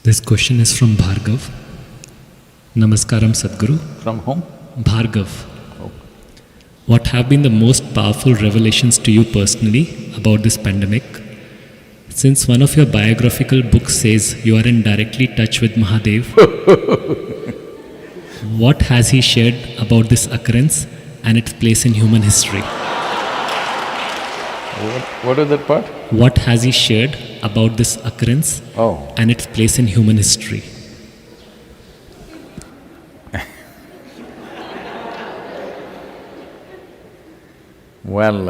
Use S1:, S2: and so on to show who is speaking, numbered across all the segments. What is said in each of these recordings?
S1: This question is from Bhargav. Namaskaram Sadhguru.
S2: From whom?
S1: Bhargav.
S2: Oh.
S1: What have been the most powerful revelations to you personally about this pandemic? Since one of your biographical books says you are in directly touch with Mahadev, what has he shared about this occurrence and its place in human history?
S2: What is that part?
S1: What has he shared about this occurrence and its place in human history?
S2: Well,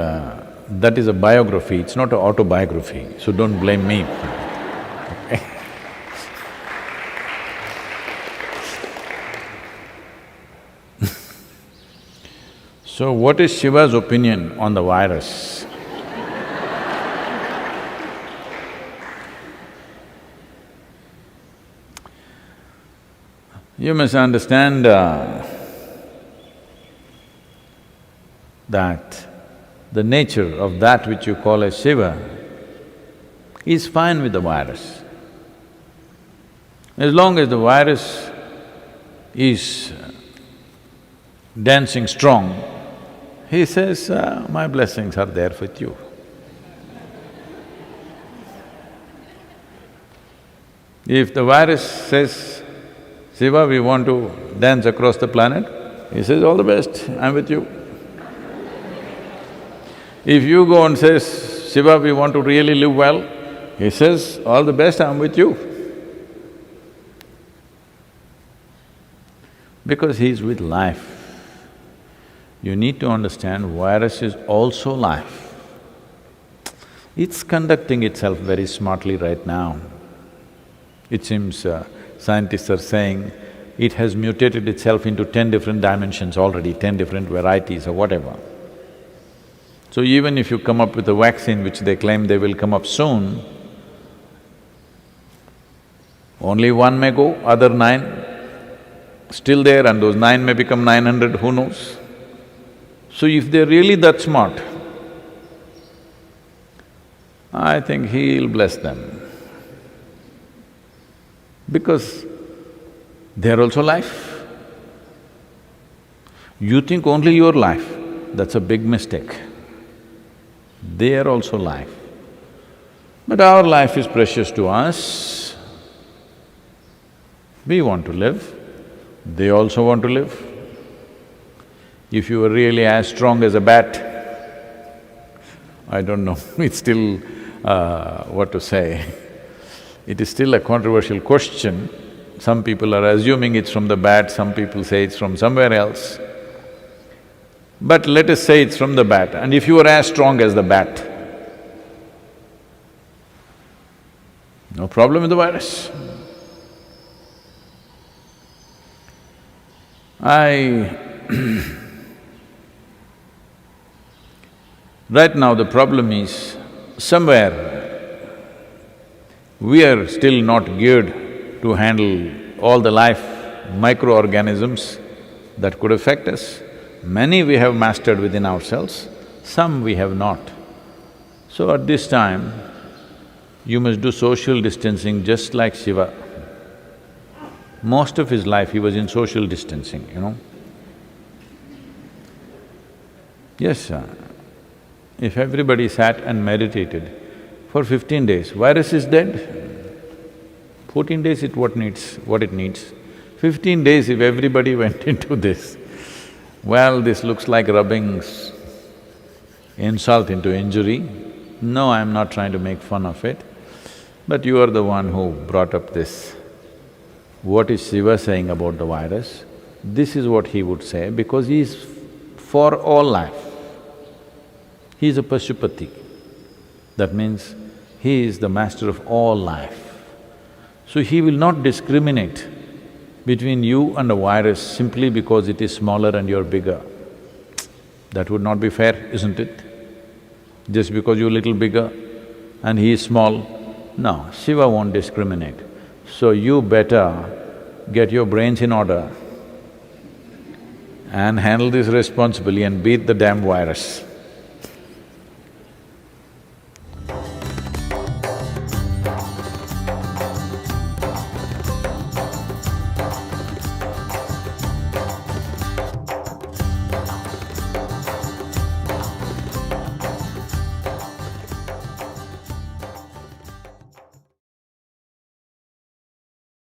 S2: that is a biography, it's not an autobiography, so don't blame me. So what is Shiva's opinion on the virus? You must understand that the nature of that which you call as Shiva is fine with the virus. As long as the virus is dancing strong, he says, my blessings are there with you. If the virus says, Shiva, we want to dance across the planet, he says, all the best, I'm with you. If you go and says, Shiva, we want to really live well, he says, all the best, I'm with you. Because he's with life. You need to understand virus is also life. It's conducting itself very smartly right now. It seems scientists are saying it has mutated itself into 10 different dimensions already, 10 different varieties or whatever. So even if you come up with a vaccine which they claim they will come up soon, only one may go, other 9 still there, and those 9 may become 900, who knows? So if they're really that smart, I think he'll bless them. Because they're also life. You think only your life, that's a big mistake. They are also life. But our life is precious to us. We want to live, they also want to live. If you were really as strong as a bat, I don't know, it's still… what to say. It is still a controversial question. Some people are assuming it's from the bat, some people say it's from somewhere else. But let us say it's from the bat, and if you are as strong as the bat, no problem with the virus. Right now the problem is, somewhere we are still not geared to handle all the life microorganisms that could affect us. Many we have mastered within ourselves, some we have not. So at this time, you must do social distancing just like Shiva. Most of his life he was in social distancing, you know. Yes, if everybody sat and meditated for 15 days, virus is dead. 14 days what it needs. 15 days if everybody went into this, well, this looks like rubbing insult into injury. No, I'm not trying to make fun of it, but you are the one who brought up this. What is Shiva saying about the virus? This is what he would say because he is for all life. He is a Pashupati. That means he is the master of all life. So he will not discriminate between you and a virus simply because it is smaller and you're bigger. That would not be fair, isn't it? Just because you're little bigger and he is small, no, Shiva won't discriminate. So you better get your brains in order and handle this responsibly and beat the damn virus.